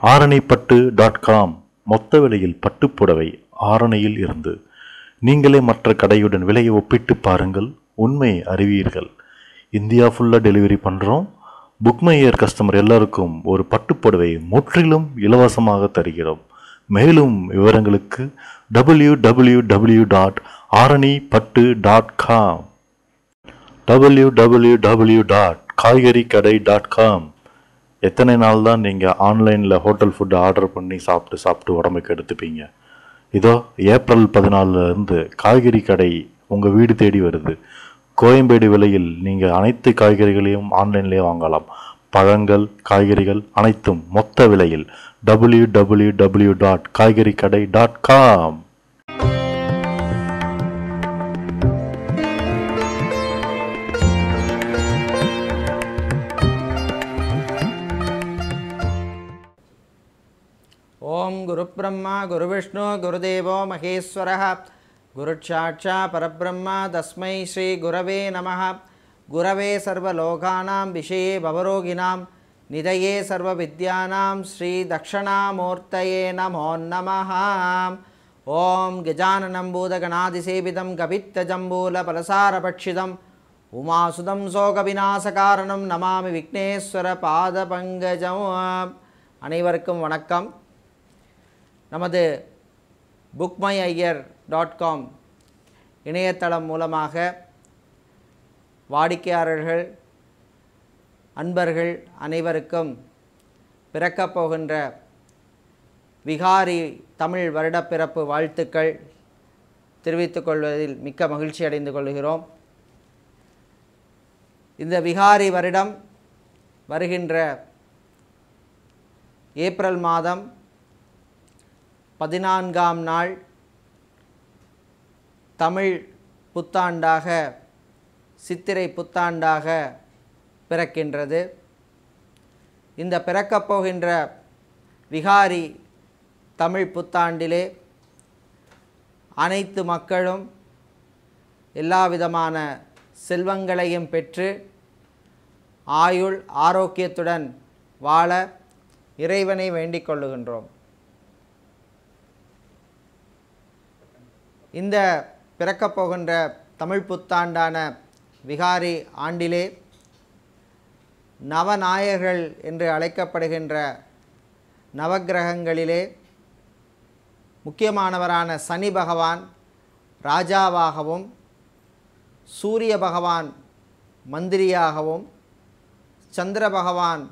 ஆரணிப்பட்டு.com மொத்த விலையில் பட்டுப்புடவை ஆரணியில் இருந்து. நீங்களே மற்ற கடையுடன் விலையை ஒப்பிட்டு பாருங்கள், உண்மை அறிவீர்கள். இந்தியா ஃபுல்லாக டெலிவரி பண்ணுறோம். புக்மையர் கஸ்டமர் எல்லாருக்கும் ஒரு பட்டுப்புடவை முற்றிலும் இலவசமாக தருகிறோம். மேலும் விவரங்களுக்கு www.aranipattu.com www.kaigari-kadai.com. எத்தனை நாள் தான் நீங்கள் ஆன்லைனில் ஹோட்டல் ஃபுட்டு ஆர்டர் பண்ணி சாப்பிட்டு உடம்புக்கு எடுத்துப்பீங்க? இதோ ஏப்ரல் 14 காய்கறி கடை உங்கள் வீடு தேடி வருது. கோயம்பேடு விலையில் நீங்கள் அனைத்து காய்கறிகளையும் ஆன்லைன்லேயே வாங்கலாம். பழங்கள், காய்கறிகள் அனைத்தும் மொத்த விலையில். www.kaigari-kadai.com. ஓம் குரு பிரம்மா குரு விஷ்ணு குருதேவோ மகேஸ்வரः குருசாட்சாத் பரபிரம்மா தஸ்மை ஸ்ரீ குரவே நமः. குரவே சர்வலோகானாம் விஷயே பவரோகிணாம் நிதயே சர்வ வித்யானாம் ஸ்ரீ தக்ஷணாமூர்த்தயே நமோ நமः. ஓம் கஜானனம் பூதகணாதிசேவிதம் கபித்தஜம்பூல பலசாரபட்சிதம் உமாசுதம் சோகவிநாசகாரணம் நமாமி விக்னேஸ்வர பாதபங்கஜம். அனைவருக்கும் வணக்கம். நமது bookmyiyer.com இணையதளம் மூலமாக வாடிக்கையாளர்கள், அன்பர்கள் அனைவருக்கும் பிறக்கப் போகின்ற விகாரி தமிழ் வருடப்பிறப்பு வாழ்த்துக்கள் தெரிவித்துக் கொள்வதில் மிக்க மகிழ்ச்சி அடைந்து கொள்கிறோம். இந்த விகாரி வருடம் வருகின்ற ஏப்ரல் மாதம் 14ஆம் நாள் தமிழ் புத்தாண்டாக, சித்திரை புத்தாண்டாக பிறக்கின்றது. இந்த பிறக்கப் போகின்ற விகாரி தமிழ் புத்தாண்டிலே அனைத்து மக்களும் எல்லா விதமான செல்வங்களையும் பெற்று ஆயுள் ஆரோக்கியத்துடன் வாழ இறைவனை வேண்டிக் கொள்ளுகின்றோம். இந்த பிறக்கப் போகின்ற தமிழ் புத்தாண்டான விகாரி ஆண்டிலே நவநாயகர்கள் என்று அழைக்கப்படுகின்ற நவக்கிரகங்களிலே முக்கியமானவரான சனி பகவான் ராஜாவாகவும், சூரிய பகவான் மந்திரியாகவும், சந்திர பகவான்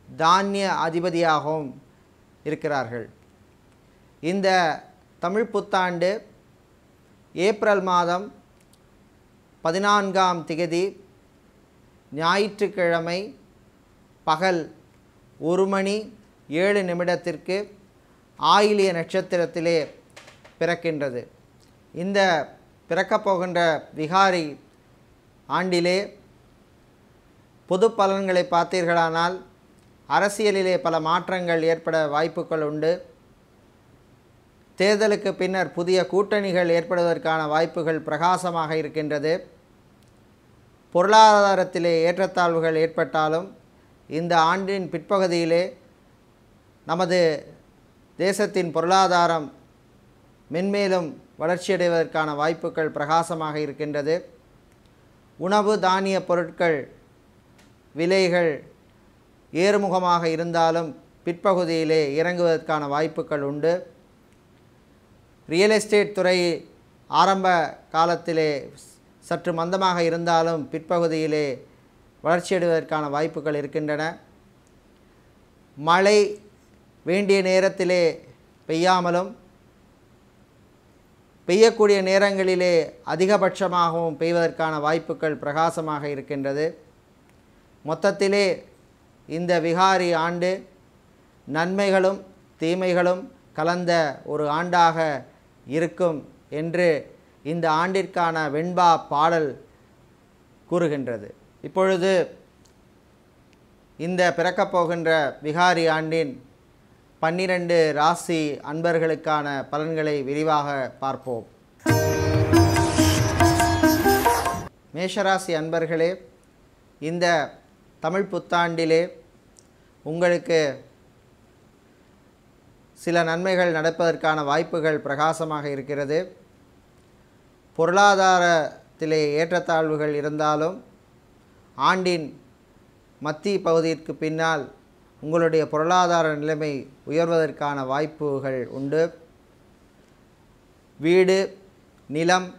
தானிய அதிபதியாகவும் இருக்கிறார்கள். இந்த தமிழ் புத்தாண்டு ஏப்ரல் மாதம் 14ஆம் திகதி ஞாயிற்றுக்கிழமை பகல் 1:07 ஆயிலிய நட்சத்திரத்திலே பிறக்கின்றது. இந்த பிறக்கப் போகின்ற விகாரி ஆண்டிலே பொது பலன்களை பார்த்தீர்களானால் அரசியலிலே பல மாற்றங்கள் ஏற்பட வாய்ப்புகள் உண்டு. தேர்தலுக்கு பின்னர் புதிய கூட்டணிகள் ஏற்படுவதற்கான வாய்ப்புகள் பிரகாசமாக இருக்கின்றது. பொருளாதாரத்திலே ஏற்றத்தாழ்வுகள் ஏற்பட்டாலும் இந்த ஆண்டின் பிற்பகுதியிலே நமது தேசத்தின் பொருளாதாரம் மென்மேலும் வளர்ச்சியடைவதற்கான வாய்ப்புகள் பிரகாசமாக இருக்கின்றது. உணவு தானிய பொருட்கள் விலைகள் ஏறுமுகமாக இருந்தாலும் பிற்பகுதியிலே இறங்குவதற்கான வாய்ப்புகள் உண்டு. ரியல் எஸ்டேட் துறை ஆரம்ப காலத்திலே சற்று மந்தமாக இருந்தாலும் பிற்பகுதியிலே வளர்ச்சியடைவதற்கான வாய்ப்புகள் இருக்கின்றன. மழை வேண்டிய நேரத்திலே பெய்யாமலும் பெய்யக்கூடிய நேரங்களிலே அதிகபட்சமாகவும் பெய்வதற்கான வாய்ப்புகள் பிரகாசமாக இருக்கின்றது. மொத்தத்திலே இந்த விகாரி ஆண்டு நன்மைகளும் தீமைகளும் கலந்த ஒரு ஆண்டாக இருக்கும் என்று இந்த ஆண்டிற்கான வெண்பா பாடல் கூறுகின்றது. இப்பொழுது இந்த பிறக்கப் போகின்ற விகாரி ஆண்டின் 12 ராசி அன்பர்களுக்கான பலன்களை விரிவாக பார்ப்போம். மேஷராசி அன்பர்களே, இந்த தமிழ் புத்தாண்டிலே உங்களுக்கு சில நன்மைகள் நடப்பதற்கான வாய்ப்புகள் பிரகாசமாக இருக்கிறது. பொருளாதாரத்திலே ஏற்றத்தாழ்வுகள் இருந்தாலும் ஆண்டின் மத்திய பகுதிக்கு பின்னால் உங்களுடைய பொருளாதார நிலைமை உயர்வதற்கான வாய்ப்புகள் உண்டு. வீடு, நிலம்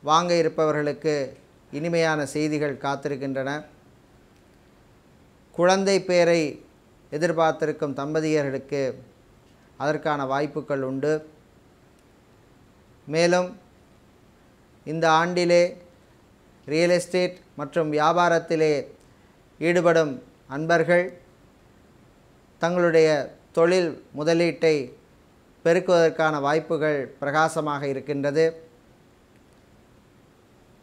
வாங்க இருப்பவர்களுக்கு இனிமையான செய்திகள் காத்திருக்கின்றன. குழந்தை பேரை எதிர்பார்த்திருக்கும் தம்பதியர்களுக்கு அதற்கான வாய்ப்புகள் உண்டு. மேலும் இந்த ஆண்டிலே ரியல் எஸ்டேட் மற்றும் வியாபாரத்திலே ஈடுபடும் அன்பர்கள் தங்களுடைய தொழில் முதலீட்டை பெருக்குவதற்கான வாய்ப்புகள் பிரகாசமாக இருக்கின்றது.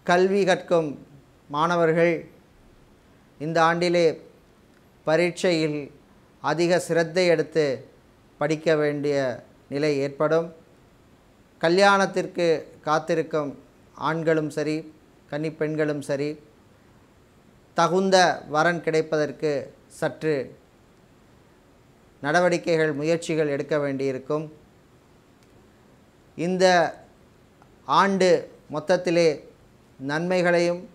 கல்வி கற்கும் மாணவர்கள் இந்த ஆண்டிலே பரீட்சையில் அதிக சிரத்தை எடுத்து படிக்க வேண்டிய நிலை ஏற்படும். கல்யாணத்திற்கு காத்திருக்கும் ஆண்களும் சரி, கன்னிப்பெண்களும் சரி, தகுந்த வரன் கிடைப்பதற்கு சற்று நடவடிக்கைகள், முயற்சிகள் எடுக்க வேண்டியிருக்கும். இந்த ஆண்டு மொத்தத்திலே நன்மைகளையும்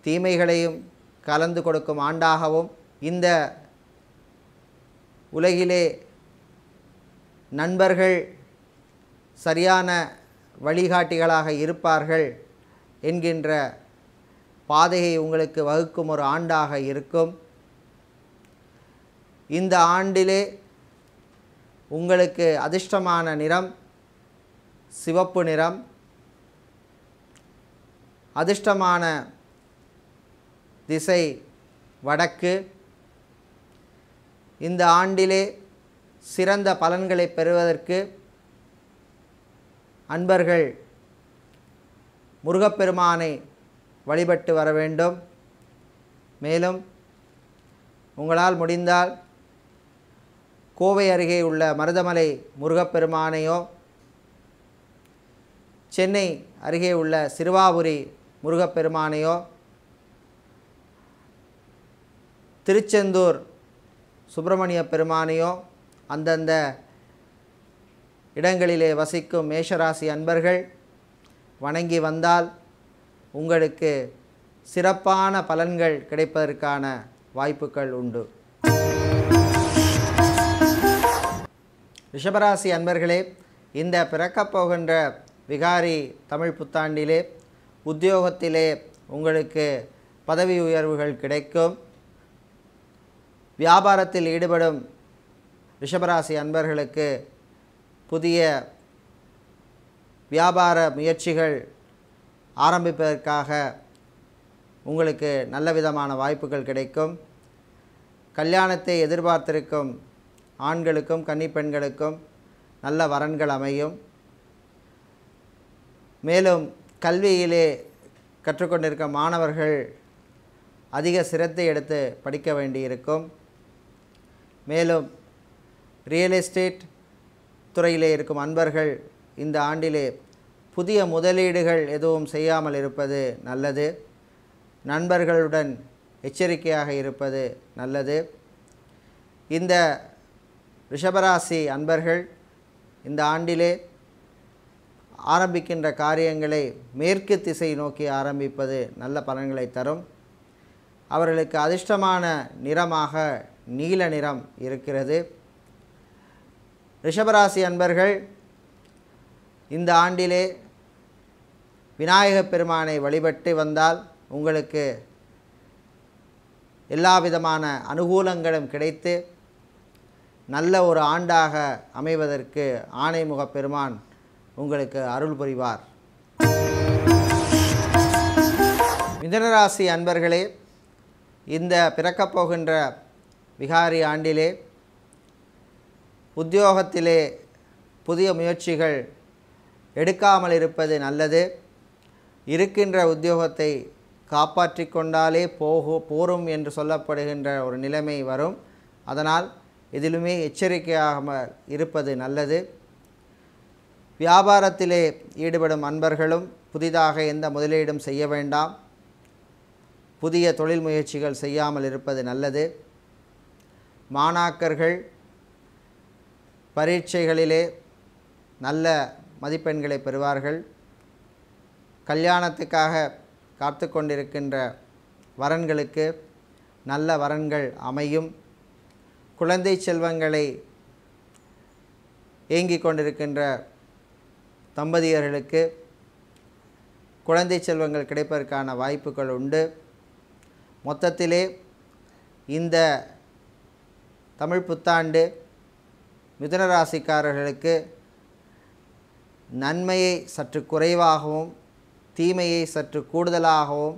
தீமைகளையும் கலந்து கொடுக்கும் ஆண்டாகவும், இந்த உலகிலே நண்பர்கள் சரியான வழிகாட்டிகளாக இருப்பார்கள் என்கின்ற பாதையை உங்களுக்கு வகுக்கும் ஒரு ஆண்டாக இருக்கும். இந்த ஆண்டிலே உங்களுக்கு அதிர்ஷ்டமான நிறம் சிவப்பு நிறம். அதிர்ஷ்டமான திசை வடக்கு. இந்த ஆண்டிலே சிறந்த பலன்களை பெறுவதற்கு அன்பர்கள் முருகப்பெருமானை வழிபட்டு வர வேண்டும். மேலும் உங்களால் முடிந்தால் கோவை அருகே உள்ள மருதமலை முருகப்பெருமானையோ, சென்னை அருகே உள்ள சிறுவாபுரி முருகப்பெருமானையோ, திருச்செந்தூர் சுப்பிரமணிய பெருமானையோ அந்தந்த இடங்களிலே வசிக்கும் மேஷராசி அன்பர்கள் வணங்கி வந்தால் உங்களுக்கு சிறப்பான பலன்கள் கிடைப்பதற்கான வாய்ப்புகள் உண்டு. ரிஷபராசி அன்பர்களே, இந்த பிறக்கப் போகின்ற விகாரி தமிழ் புத்தாண்டிலே உத்தியோகத்திலே உங்களுக்கு பதவி உயர்வுகள் கிடைக்கும். வியாபாரத்தில் ஈடுபடும் ரிஷபராசி அன்பர்களுக்கு புதிய வியாபார முயற்சிகள் ஆரம்பிப்பதற்காக உங்களுக்கு நல்ல விதமான வாய்ப்புகள் கிடைக்கும். கல்யாணத்தை எதிர்பார்த்திருக்கும் ஆண்களுக்கும் கன்னிப்பெண்களுக்கும் நல்ல வரன்கள் அமையும். மேலும் கல்வியிலே கற்றுக்கொண்டிருக்கும் மாணவர்கள் அதிக சிரத்தை எடுத்து படிக்க வேண்டியிருக்கும். மேலும் ரியல் எஸ்டேட் துறையிலே இருக்கும் அன்பர்கள் இந்த ஆண்டிலே புதிய முதலீடுகள் எதுவும் செய்யாமல் இருப்பது நல்லது. நண்பர்களுடன் எச்சரிக்கையாக இருப்பது நல்லது. இந்த ரிஷபராசி அன்பர்கள் இந்த ஆண்டிலே ஆரம்பிக்கின்ற காரியங்களை மேற்கு திசை நோக்கி ஆரம்பிப்பது நல்ல பலன்களை தரும். அவர்களுக்கு அதிர்ஷ்டமான நிறமாக நீல நிறம் இருக்கிறது. ரிஷபராசி அன்பர்கள் இந்த ஆண்டிலே விநாயகப் பெருமானை வழிபட்டு வந்தால் உங்களுக்கு எல்லா விதமான அனுகூலங்களும் கிடைத்து நல்ல ஒரு ஆண்டாக அமைவதற்கு ஆணைமுகப் பெருமான் உங்களுக்கு அருள் புரிவார். மிதுனராசி அன்பர்களே, இந்த பிறக்கப் போகின்ற விகாரி ஆண்டிலே உத்தியோகத்திலே புதிய முயற்சிகள் எடுக்காமல் இருப்பது நல்லது. இருக்கின்ற உத்தியோகத்தை காப்பாற்றி கொண்டாலே போரும் என்று சொல்லப்படுகின்ற ஒரு நிலைமை வரும். அதனால் எதிலுமே எச்சரிக்கையாக இருப்பது நல்லது. வியாபாரத்திலே ஈடுபடும் அன்பர்களும் புதிதாக எந்த முதலீடும் செய்ய வேண்டாம். புதிய தொழில் முயற்சிகள் செய்யாமல் இருப்பது நல்லது. மாணாக்கர்கள் பரீட்சைகளிலே நல்ல மதிப்பெண்களை பெறுவார்கள். கல்யாணத்துக்காக காத்து கொண்டிருக்கின்ற வரன்களுக்கு நல்ல வரன்கள் அமையும். குழந்தை செல்வங்களை ஏங்கிக் கொண்டிருக்கின்ற தம்பதியர்களுக்கு குழந்தை செல்வங்கள் கிடைப்பதற்கான வாய்ப்புகள் உண்டு. மொத்தத்திலே இந்த தமிழ் புத்தாண்டு மிதுன ராசிக்காரர்களுக்கு நன்மையை சற்று குறைவாகவும் தீமையை சற்று கூடுதலாகவும்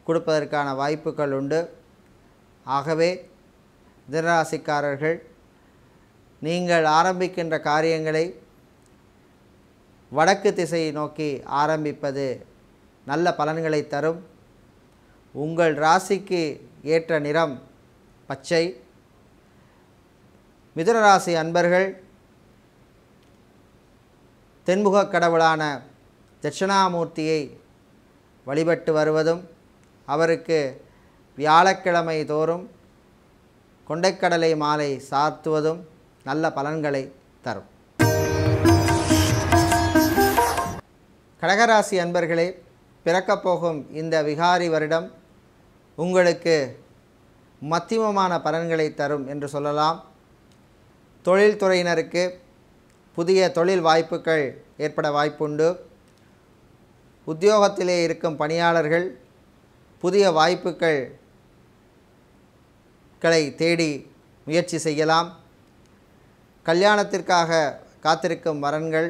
கொடுப்பதற்கான வாய்ப்புகள் உண்டு. ஆகவே மிதுனராசிக்காரர்கள் நீங்கள் ஆரம்பிக்கின்ற காரியங்களை வடக்கு திசையை நோக்கி ஆரம்பிப்பது நல்ல பலன்களை தரும். உங்கள் ராசிக்கு ஏற்ற நிறம் பச்சை. மிதுனராசி அன்பர்கள் தென்முக கடவுளான தட்சிணாமூர்த்தியை வழிபட்டு வருவதும் அவருக்கு வியாழக்கிழமை தோறும் கொண்டைக்கடலை மாலை சாத்துவதும் நல்ல பலன்களை தரும். கடகராசி அன்பர்களே, பிறக்கப்போகும் இந்த விகாரி வருடம் உங்களுக்கு மத்தியமமான பலன்களை தரும் என்று சொல்லலாம். தொழில்துறையினருக்கு புதிய தொழில் வாய்ப்புகள் ஏற்பட வாய்ப்புண்டு. உத்தியோகத்திலே இருக்கும் பணியாளர்கள் புதிய வாய்ப்புகளை தேடி முயற்சி செய்யலாம். கல்யாணத்திற்காக காத்திருக்கும் வரன்கள்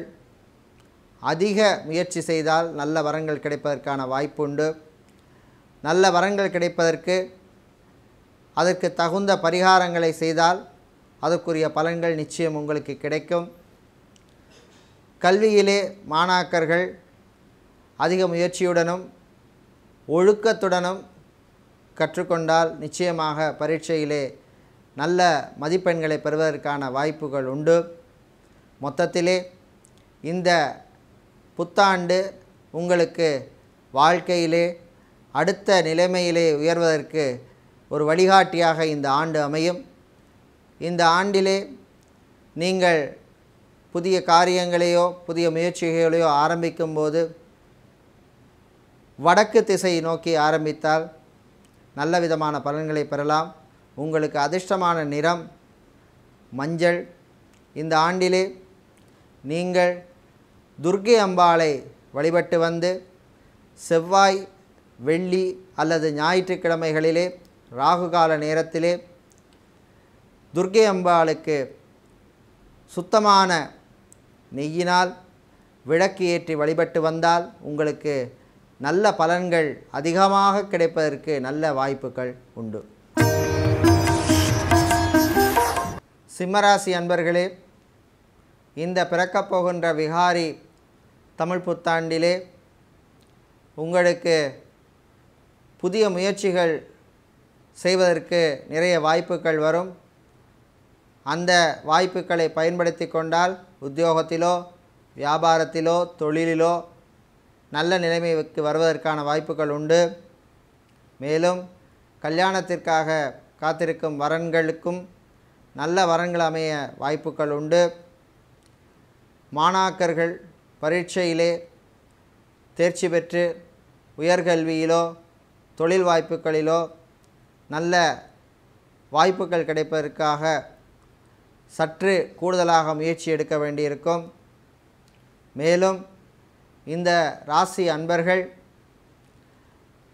அதிக முயற்சி செய்தால் நல்ல வரன்கள் கிடைப்பதற்கான வாய்ப்புண்டு. நல்ல வரன்கள் கிடைப்பதற்கு அதற்கு தகுந்த பரிகாரங்களை செய்தால் அதற்குரிய பலன்கள் நிச்சயம் உங்களுக்கு கிடைக்கும். கல்வியிலே மாணாக்கர்கள் அதிக முயற்சியுடனும் ஒழுக்கத்துடனும் கற்றுக்கொண்டால் நிச்சயமாக பரீட்சையிலே நல்ல மதிப்பெண்களை பெறுவதற்கான வாய்ப்புகள் உண்டு. மொத்தத்திலே இந்த புத்தாண்டு உங்களுக்கு வாழ்க்கையிலே அடுத்த நிலைமையிலே உயர்வதற்கு ஒரு வழிகாட்டியாக இந்த ஆண்டு அமையும். இந்த ஆண்டிலே நீங்கள் புதிய காரியங்களையோ புதிய முயற்சிகளையோ ஆரம்பிக்கும்போது வடக்கு திசை நோக்கி ஆரம்பித்தால் நல்ல விதமான பலன்களை பெறலாம். உங்களுக்கு அதிர்ஷ்டமான நிறம் மஞ்சள். இந்த ஆண்டிலே நீங்கள் துர்க்கை அம்பாளை வழிபட்டு வந்து செவ்வாய், வெள்ளி அல்லது ஞாயிற்றுக்கிழமைகளிலே ராகுகால நேரத்திலே துர்க்கை அம்பாளுக்கு சுத்தமான நெய்யினால் விளக்கு ஏற்றி வழிபட்டு வந்தால் உங்களுக்கு நல்ல பலன்கள் அதிகமாக கிடைப்பதற்கு நல்ல வாய்ப்புகள் உண்டு. சிம்மராசி அன்பர்களே, இந்த பிறக்கப் போகின்ற விகாரி தமிழ் புத்தாண்டிலே உங்களுக்கு புதிய முயற்சிகள் செய்வதற்கு நிறைய வாய்ப்புகள் வரும். அந்த வாய்ப்புகளை பயன்படுத்தி கொண்டால் உத்தியோகத்திலோ வியாபாரத்திலோ தொழிலிலோ நல்ல நிலைமைக்கு வருவதற்கான வாய்ப்புகள் உண்டு. மேலும் கல்யாணத்திற்காக காத்திருக்கும் வரன்களுக்கும் நல்ல வரன்கள் அமைய வாய்ப்புகள் உண்டு. மாணாக்கர்கள் பரீட்சையிலே தேர்ச்சி பெற்று உயர்கல்வியிலோ தொழில் வாய்ப்புகளிலோ நல்ல வாய்ப்புகள் கிடைப்பதற்காக சற்று கூடுதலாக முயற்சி எடுக்க வேண்டியிருக்கும். மேலும் இந்த ராசி அன்பர்கள்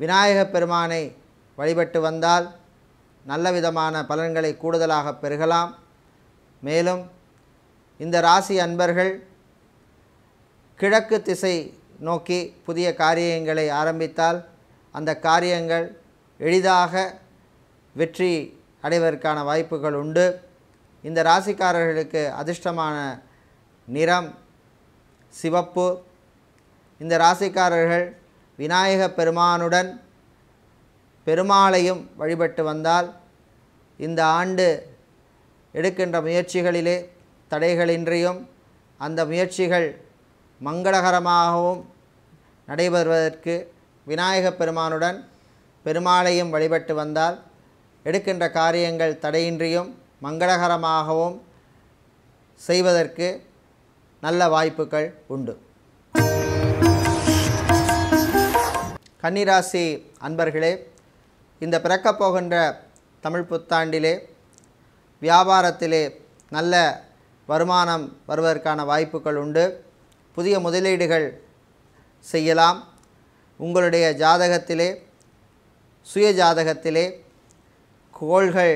விநாயகப் பெருமானை வழிபட்டு வந்தால் நல்ல விதமான பலன்களை கூடுதலாக பெறுகலாம். மேலும் இந்த ராசி அன்பர்கள் கிழக்கு திசை நோக்கி புதிய காரியங்களை ஆரம்பித்தால் அந்த காரியங்கள் எளிதாக வெற்றி அடைவதற்கான வாய்ப்புகள் உண்டு. இந்த ராசிக்காரர்களுக்கு அதிர்ஷ்டமான நிறம் சிவப்பு. இந்த ராசிக்காரர்கள் விநாயகப் பெருமானுடன் பெருமாளையும் வழிபட்டு வந்தால் இந்த ஆண்டு எடுக்கின்ற முயற்சிகளிலே தடைகளின்றியும் அந்த முயற்சிகள் மங்களகரமாகவும் நடைபெறுவதற்கு விநாயகப் பெருமானுடன் பெருமாளையும் வழிபட்டு வந்தால் எடுக்கின்ற காரியங்கள் தடையின்றியும் மங்களகரமாகவும் செய்வதற்கு நல்ல வாய்ப்புகள் உண்டு. கன்னிராசி அன்பர்களே, இந்த பிறக்கப் போகின்ற தமிழ் புத்தாண்டிலே வியாபாரத்திலே நல்ல வருமானம் வருவதற்கான வாய்ப்புகள் உண்டு. புதிய முதலீடுகள் செய்யலாம். உங்களுடைய ஜாதகத்திலே, சுய ஜாதகத்திலே கோள்கள்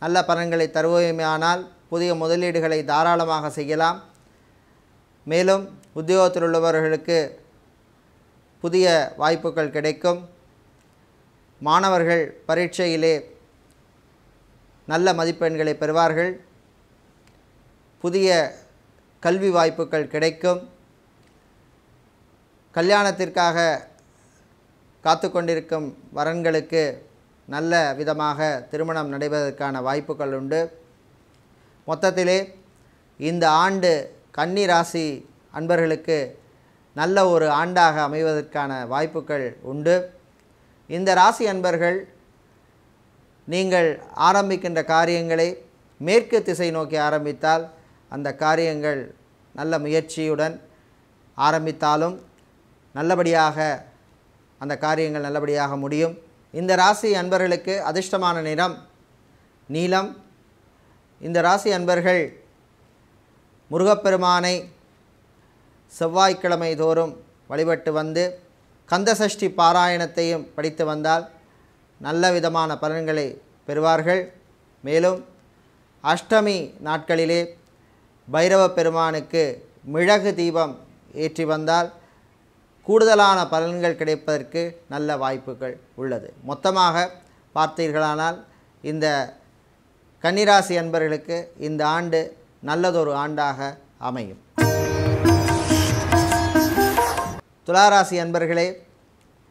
நல்ல பலன்களை தருவோமேயானால் புதிய முதலீடுகளை தாராளமாக செய்யலாம். மேலும் உத்தியோகத்தில் உள்ளவர்களுக்கு புதிய வாய்ப்புகள் கிடைக்கும். மாணவர்கள் பரீட்சையிலே நல்ல மதிப்பெண்களை பெறுவார்கள். புதிய கல்வி வாய்ப்புகள் கிடைக்கும். கல்யாணத்திற்காக காத்து கொண்டிருக்கும் வரன்களுக்கு நல்ல விதமாக திருமணம் நடைபெறுவதற்கான வாய்ப்புகள் உண்டு. மொத்தத்திலே இந்த ஆண்டு கன்னி ராசி அன்பர்களுக்கு நல்ல ஒரு ஆண்டாக அமைவதற்கான வாய்ப்புகள் உண்டு. இந்த ராசி அன்பர்கள் நீங்கள் ஆரம்பிக்கின்ற காரியங்களை மேற்கு திசை நோக்கி ஆரம்பித்தால் அந்த காரியங்கள் நல்ல முயற்சியுடன் ஆரம்பித்தாலும் நல்லபடியாக அந்த காரியங்கள் நல்லபடியாக முடியும். இந்த ராசி அன்பர்களுக்கு அதிர்ஷ்டமான நிறம் நீலம். இந்த ராசி அன்பர்கள் முருகப்பெருமானை செவ்வாய்க்கிழமை தோறும் வழிபட்டு வந்து கந்தசஷ்டி பாராயணத்தையும் படித்து வந்தால் நல்ல விதமான பலன்களை பெறுவார்கள். மேலும் அஷ்டமி நாட்களிலே பைரவ பெருமானுக்கு மிளகு தீபம் ஏற்றி வந்தால் கூடுதலான பலன்கள் கிடைப்பதற்கு நல்ல வாய்ப்புகள் உள்ளது. மொத்தமாக பார்த்தீர்களானால் இந்த கன்னிராசி அன்பர்களுக்கு இந்த ஆண்டு நல்லதொரு ஆண்டாக அமையும். துளாராசி அன்பர்களே,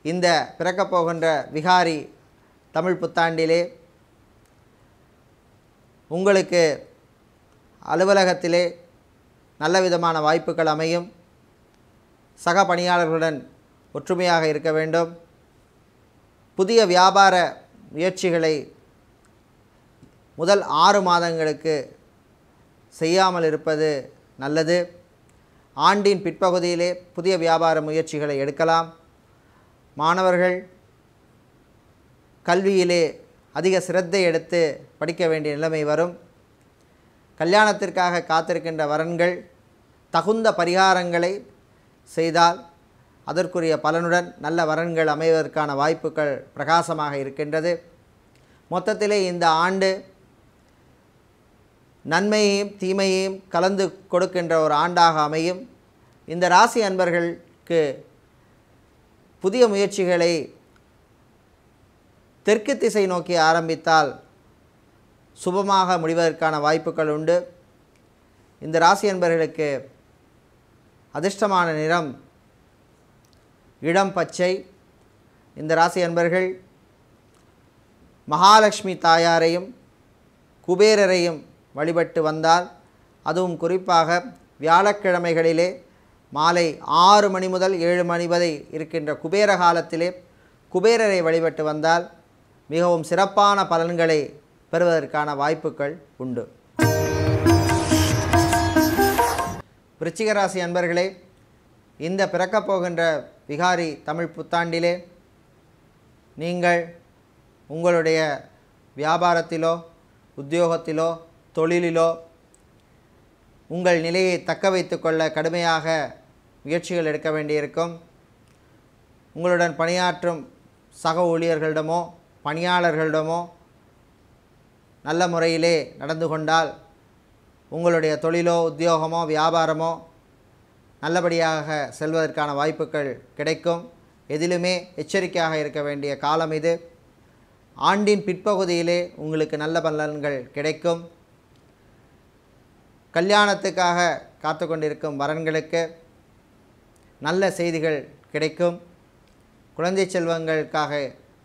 இந்த பிறக்கப் போகின்ற விகாரி தமிழ் புத்தாண்டிலே உங்களுக்கு அலுவலகத்திலே நல்ல விதமான வாய்ப்புகள் அமையும். சக பணியாளர்களுடன் ஒற்றுமையாக இருக்க வேண்டும். புதிய வியாபார முயற்சிகளை முதல் 6 மாதங்களுக்கு செய்யாமல் இருப்பது நல்லது. ஆண்டின் பிற்பகுதியிலே புதிய வியாபார முயற்சிகளை எடுக்கலாம். மாணவர்கள் கல்வியிலே அதிக சிரத்தை எடுத்து படிக்க வேண்டிய நிலைமை வரும். கல்யாணத்திற்காக காத்திருக்கின்ற வரன்கள் தகுந்த பரிகாரங்களை செய்தால் அதற்குரிய பலனுடன் நல்ல வரன்கள் அமைவதற்கான வாய்ப்புகள் பிரகாசமாக இருக்கின்றது. மொத்தத்திலே இந்த ஆண்டு நன்மையையும் தீமையையும் கலந்து கொடுக்கின்ற ஒரு ஆண்டாக அமையும். இந்த ராசி அன்பர்களுக்கு புதிய முயற்சிகளை தெற்கு திசை நோக்கி ஆரம்பித்தால் சுபமாக முடிவதற்கான வாய்ப்புகள் உண்டு. இந்த ராசி அன்பர்களுக்கு அதிர்ஷ்டமான நிறம் இளம் பச்சை. இந்த ராசி அன்பர்கள் மகாலட்சுமி தாயாரையும் குபேரரையும் வழிபட்டு வந்தால், அதுவும் குறிப்பாக வியாழக்கிழமைகளிலே மாலை 6 மணி முதல் 7 மணி வரை இருக்கின்ற குபேர காலத்திலே குபேரரை வழிபட்டு வந்தால் மிகவும் சிறப்பான பலன்களை பெறுவதற்கான வாய்ப்புகள் உண்டு. விருச்சிக ராசி அன்பர்களே, இந்த பிறக்கப் போகின்ற விகாரி தமிழ் புத்தாண்டிலே நீங்கள் உங்களுடைய வியாபாரத்திலோ உத்தியோகத்திலோ தொழிலிலோ உங்கள் நிலையை தக்க வைத்து கொள்ள கடுமையாக முயற்சிகள் எடுக்க வேண்டியிருக்கும். உங்களுடன் பணியாற்றும் சக ஊழியர்களிடமோ பணியாளர்களிடமோ நல்ல முறையிலே நடந்து கொண்டால் உங்களுடைய தொழிலோ உத்தியோகமோ வியாபாரமோ நல்லபடியாக செல்வதற்கான வாய்ப்புகள் கிடைக்கும். எதிலுமே எச்சரிக்கையாக இருக்க வேண்டிய காலம் இது. ஆண்டின் பிற்பகுதியிலே உங்களுக்கு நல்ல பலன்கள் கிடைக்கும். கல்யாணத்துக்காக காத்து கொண்டிருக்கும் வரன்களுக்கு நல்ல செய்திகள் கிடைக்கும். குழந்தை செல்வங்களுக்காக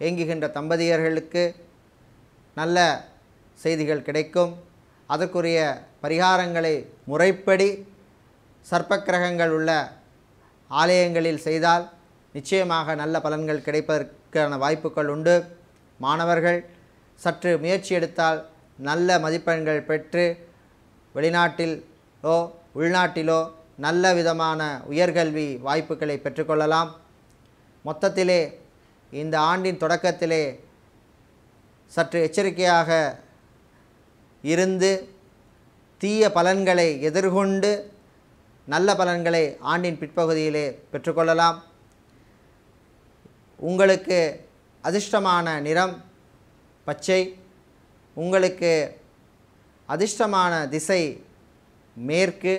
ஏங்குகின்ற தம்பதியர்களுக்கு நல்ல செய்திகள் கிடைக்கும். அதற்குரிய பரிகாரங்களை முறைப்படி சர்ப்பக்கிரகங்கள் உள்ள ஆலயங்களில் செய்தால் நிச்சயமாக நல்ல பலன்கள் கிடைப்பதற்கான வாய்ப்புகள் உண்டு. மாணவர்கள் சற்று முயற்சி எடுத்தால் நல்ல மதிப்பெண்கள் பெற்று வெளிநாட்டில் உள்நாட்டிலோ நல்ல விதமான உயர்கல்வி வாய்ப்புகளை பெற்றுக்கொள்ளலாம். மொத்தத்திலே இந்த ஆண்டின் தொடக்கத்திலே சற்று எச்சரிக்கையாக இருந்து தீய பலன்களை எதிர்கொண்டு நல்ல பலன்களை ஆண்டின் பிற்பகுதியிலே பெற்றுக்கொள்ளலாம். உங்களுக்கு அதிர்ஷ்டமான நிறம் பச்சை. உங்களுக்கு அதிர்ஷ்டமான திசை மேற்கு.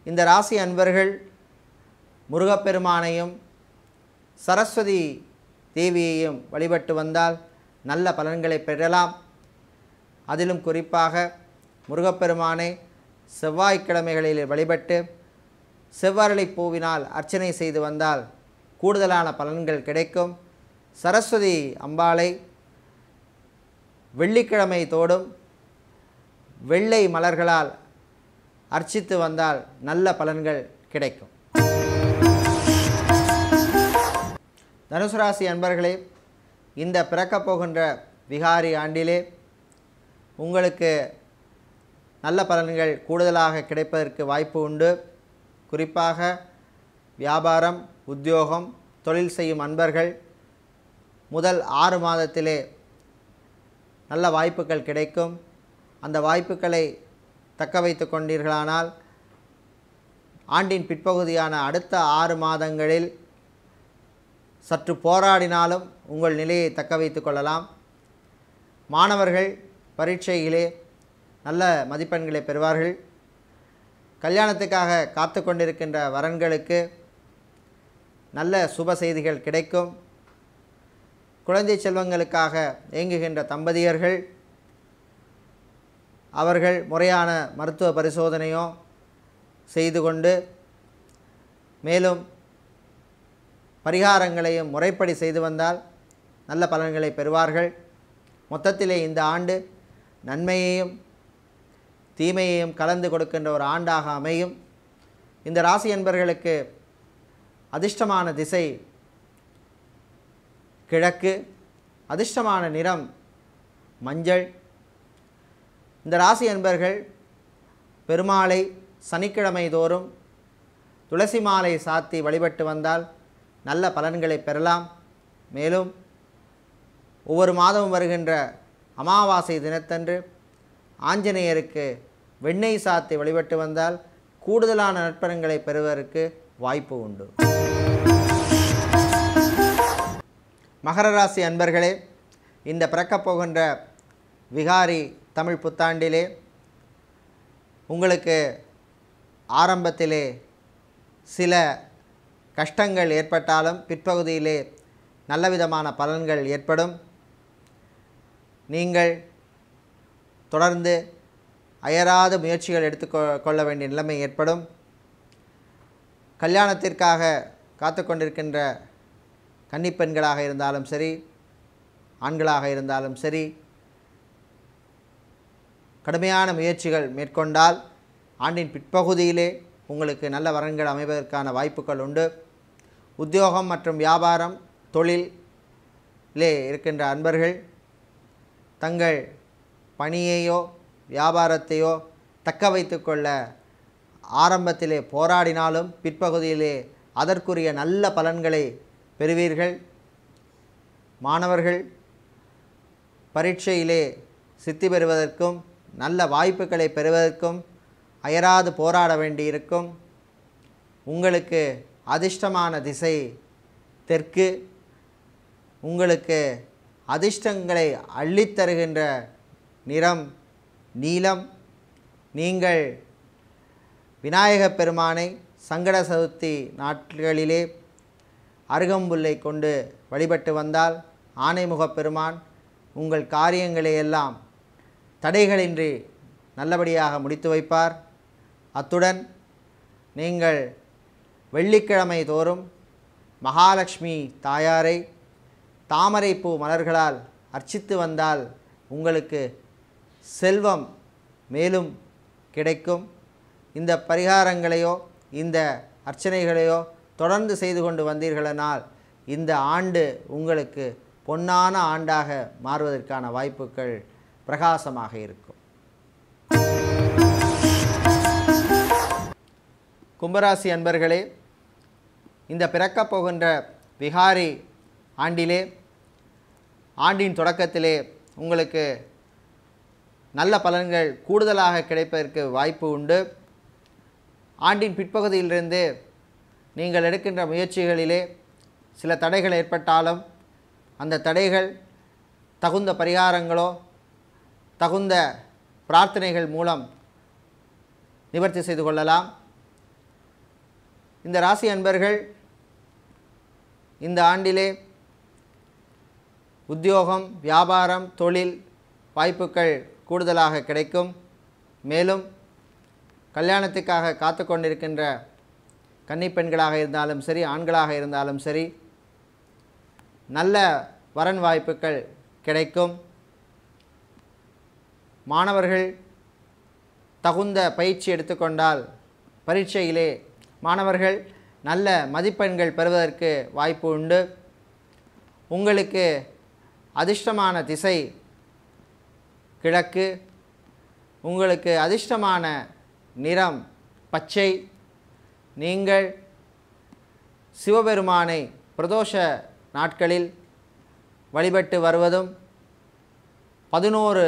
இந்த ராசி அன்பர்கள் முருகப்பெருமானையும் சரஸ்வதி தேவியையும் வழிபட்டு வந்தால் நல்ல பலன்களை பெறலாம். அதிலும் குறிப்பாக முருகப்பெருமானை செவ்வாய்க்கிழமைகளில் வழிபட்டு செவ்வரளி பூவினால் அர்ச்சனை செய்து வந்தால் கூடுதலான பலன்கள் கிடைக்கும். சரஸ்வதி அம்பாளை வெள்ளிக்கிழமை தோறும் வெள்ளை மலர்களால் அர்ச்சித்து வந்தால் நல்ல பலன்கள் கிடைக்கும். தனுசு ராசி அன்பர்களே, இந்த பிறக்கப் போகின்ற விகாரி ஆண்டிலே உங்களுக்கு நல்ல பலன்கள் கூடுதலாக கிடைப்பதற்கு வாய்ப்பு உண்டு. குறிப்பாக வியாபாரம், உத்தியோகம், தொழில் செய்யும் அன்பர்கள் முதல் 6 மாதத்திலே நல்ல வாய்ப்புகள் கிடைக்கும். அந்த வாய்ப்புகளை தக்க வைத்து கொண்டீர்களானால் ஆண்டின் பிற்பகுதியான அடுத்த 6 மாதங்களில் சற்று போராடினாலும் உங்கள் நிலையை தக்க வைத்து கொள்ளலாம். மாணவர்கள் பரீட்சையிலே நல்ல மதிப்பெண்களை பெறுவார்கள். கல்யாணத்துக்காக காத்து கொண்டிருக்கின்ற வரன்களுக்கு நல்ல சுப செய்திகள் கிடைக்கும். குழந்தை செல்வங்களுக்காக ஏங்குகின்ற தம்பதியர்கள் அவர்கள் முறையான மருத்துவ பரிசோதனையோ செய்து கொண்டு மேலும் பரிகாரங்களையும் முறைப்படி செய்து வந்தால் நல்ல பலன்களை பெறுவார்கள். மொத்தத்திலே இந்த ஆண்டு நன்மையையும் தீமையையும் கலந்து கொடுக்கின்ற ஒரு ஆண்டாக அமையும். இந்த ராசி என்பர்களுக்கு அதிர்ஷ்டமான திசை கிழக்கு. அதிர்ஷ்டமான நிறம் மஞ்சள். இந்த ராசி என்பர்கள் பெருமாளை சனிக்கிழமை தோறும் துளசி மாலை சாத்தி வழிபட்டு வந்தால் நல்ல பலன்களை பெறலாம். மேலும் ஒவ்வொரு மாதமும் வருகின்ற அமாவாசை தினத்தன்று ஆஞ்சநேயருக்கு வெண்ணெய் சாத்தி வழிபட்டு வந்தால் கூடுதலான நற்பலன்களை பெறுவதற்கு வாய்ப்பு உண்டு. மகர ராசி அன்பர்களே, இந்த பிறக்கப் போகின்ற விகாரி தமிழ் புத்தாண்டிலே உங்களுக்கு ஆரம்பத்திலே சில கஷ்டங்கள் ஏற்பட்டாலும் பிற்பகுதியிலே நல்லவிதமான பலன்கள் ஏற்படும். நீங்கள் தொடர்ந்து அயராத முயற்சிகள் எடுத்துக்கொள்ள வேண்டிய நிலைமை ஏற்படும். கல்யாணத்திற்காக காத்து கொண்டிருக்கின்ற கன்னிப்பெண்களாக இருந்தாலும் சரி, ஆண்களாக இருந்தாலும் சரி, கடுமையான முயற்சிகள் மேற்கொண்டால் ஆண்டின் பிற்பகுதியிலே உங்களுக்கு நல்ல வரன்கள் அமைவதற்கான வாய்ப்புகள் உண்டு. உத்தியோகம் மற்றும் வியாபாரம், தொழிலே இருக்கின்ற அன்பர்கள் தங்கள் பணியையோ வியாபாரத்தையோ தக்க வைத்து கொள்ள ஆரம்பத்திலே போராடினாலும் பிற்பகுதியிலே அதற்குரிய நல்ல பலன்களை பெறுவீர்கள். மாணவர்கள் பரீட்சையிலே சித்தி பெறுவதற்கும் நல்ல வாய்ப்புகளை பெறுவதற்கும் அயராது போராட வேண்டியிருக்கும். உங்களுக்கு அதிர்ஷ்டமான திசை தெற்கு. உங்களுக்கு அதிர்ஷ்டங்களை அள்ளித்தருகின்ற நிறம் நீலம். நீங்கள் விநாயகப் பெருமானை சங்கட சதுர்த்தி நாட்களிலே அருகம்புல்லை கொண்டு வழிபட்டு வந்தால் ஆனைமுகப் பெருமான் உங்கள் காரியங்களை எல்லாம் தடைகளின்றி நல்லபடியாக முடித்து வைப்பார். அத்துடன் நீங்கள் வெள்ளிக்கிழமை தோறும் மகாலட்சுமி தாயாரை தாமரைப்பூ மலர்களால் அர்ச்சித்து வந்தால் உங்களுக்கு செல்வம் மேலும் கிடைக்கும். இந்த பரிகாரங்களையோ இந்த அர்ச்சனைகளையோ தொடர்ந்து செய்து கொண்டு வந்தீர்களானால் இந்த ஆண்டு உங்களுக்கு பொன்னான ஆண்டாக மாறுவதற்கான வாய்ப்புகள் பிரகாசமாக இருக்கும். கும்பராசி அன்பர்களே, இந்த பிறக்கப் போகின்ற விகாரி ஆண்டிலே, ஆண்டின் தொடக்கத்திலே உங்களுக்கு நல்ல பலன்கள் கூடுதலாக கிடைப்பதற்கு வாய்ப்பு உண்டு. ஆண்டின் பிற்பகுதியிலிருந்து நீங்கள் எடுக்கின்ற முயற்சிகளிலே சில தடைகள் ஏற்பட்டாலும் அந்த தடைகள் தகுந்த பரிகாரங்களோ தகுந்த பிரார்த்தனைகள் மூலம் நிவர்த்தி செய்து கொள்ளலாம். இந்த ராசி அன்பர்கள் இந்த ஆண்டிலே உத்தியோகம், வியாபாரம், தொழில் வாய்ப்புகள் கூடுதலாக கிடைக்கும். மேலும் கல்யாணத்துக்காக காத்து கொண்டிருக்கின்ற கன்னிப்பெண்களாக இருந்தாலும் சரி, ஆண்களாக இருந்தாலும் சரி, நல்ல வரன் வாய்ப்புகள் கிடைக்கும். மாணவர்கள் தகுந்த பயிற்சி எடுத்துக்கொண்டால் பரீட்சையிலே மாணவர்கள் நல்ல மதிப்பெண்கள் பெறுவதற்கு வாய்ப்பு உண்டு. உங்களுக்கு அதிர்ஷ்டமான திசை கிழக்கு. உங்களுக்கு அதிர்ஷ்டமான நிறம் பச்சை. நீங்கள் சிவபெருமானை பிரதோஷ நாட்களில் வழிபட்டு வருவதும் 11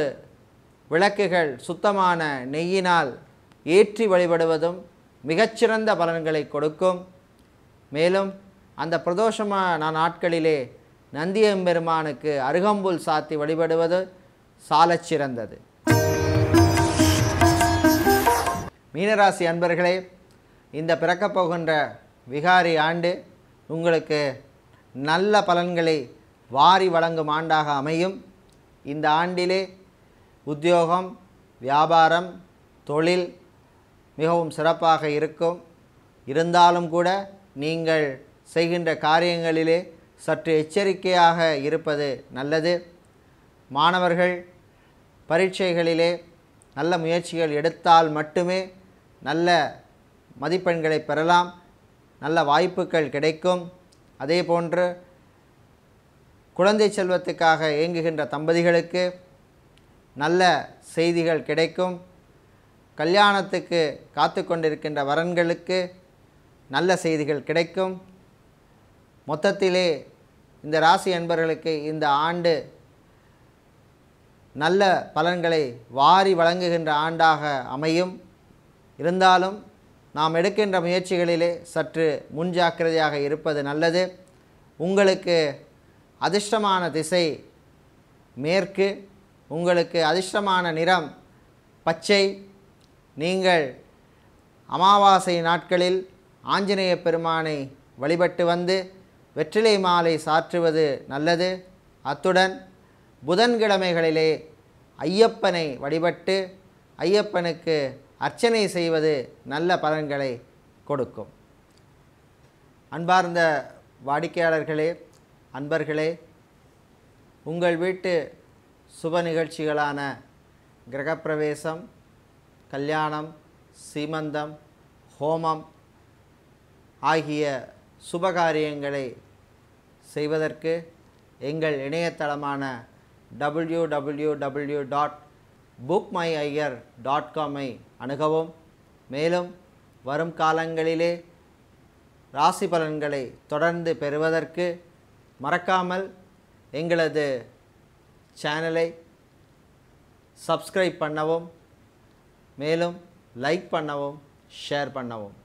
விளக்குகள் சுத்தமான நெய்யினால் ஏற்றி வழிபடுவதும் மிகச்சிறந்த பலன்களை கொடுக்கும். மேலும் அந்த பிரதோஷமான நாட்களிலே நந்தியம்பெருமானுக்கு அருகம்புல் சாத்தி வழிபடுவது சாலச் சிறந்தது. மீனராசி அன்பர்களே, இந்த பிறக்கப் போகின்ற விகாரி ஆண்டு உங்களுக்கு நல்ல பலன்களை வாரி வழங்கும் ஆண்டாக அமையும். இந்த ஆண்டிலே உத்தியோகம், வியாபாரம், தொழில் மிகவும் சிறப்பாக இருக்கும். இருந்தாலும் கூட நீங்கள் செய்கின்ற காரியங்களிலே சற்று எச்சரிக்கையாக இருப்பது நல்லது. மாணவர்கள் பரீட்சைகளிலே நல்ல முயற்சிகள் எடுத்தால் மட்டுமே நல்ல மதிப்பெண்களை பெறலாம், நல்ல வாய்ப்புகள் கிடைக்கும். அதே போன்று குழந்தை செல்வத்துக்காக இயங்குகின்ற தம்பதிகளுக்கு நல்ல செய்திகள் கிடைக்கும். கல்யாணத்துக்கு காத்து கொண்டிருக்கின்ற வரன்களுக்கு நல்ல செய்திகள் கிடைக்கும். மொத்தத்திலே இந்த ராசி அன்பர்களுக்கு இந்த ஆண்டு நல்ல பலன்களை வாரி வழங்குகின்ற ஆண்டாக அமையும். இருந்தாலும் நாம் எடுக்கின்ற முயற்சிகளிலே சற்று முன்ஜாக்கிரதையாக இருப்பது நல்லது. உங்களுக்கு அதிர்ஷ்டமான திசை மேற்கு. உங்களுக்கு அதிர்ஷ்டமான நிறம் பச்சை. நீங்கள் அமாவாசை நாட்களில் ஆஞ்சநேய பெருமானை வழிபட்டு வந்து வெற்றிலை மாலை சாற்றுவது நல்லது. அத்துடன் புதன்கிழமைகளிலே ஐயப்பனை வழிபட்டு ஐயப்பனுக்கு அர்ச்சனை செய்வது நல்ல பலன்களை கொடுக்கும். அன்பார்ந்த வாடிக்கையாளர்களே, அன்பர்களே, உங்கள் வீட்டு சுப நிகழ்ச்சிகளான கிரகப்பிரவேசம், கல்யாணம், சீமந்தம், ஹோமம் ஆகிய சுபகாரியங்களை செய்வதற்கு எங்கள் இணையதளமான www.bookmyiyer.com அணுகவும். மேலும் வரும் காலங்களிலே ராசி பலன்களை தொடர்ந்து பெறுவதற்கு மறக்காமல் எங்களது சேனலை சப்ஸ்கிரைப் பண்ணவும், மேலும் லைக் பண்ணவும், ஷேர் பண்ணவும்.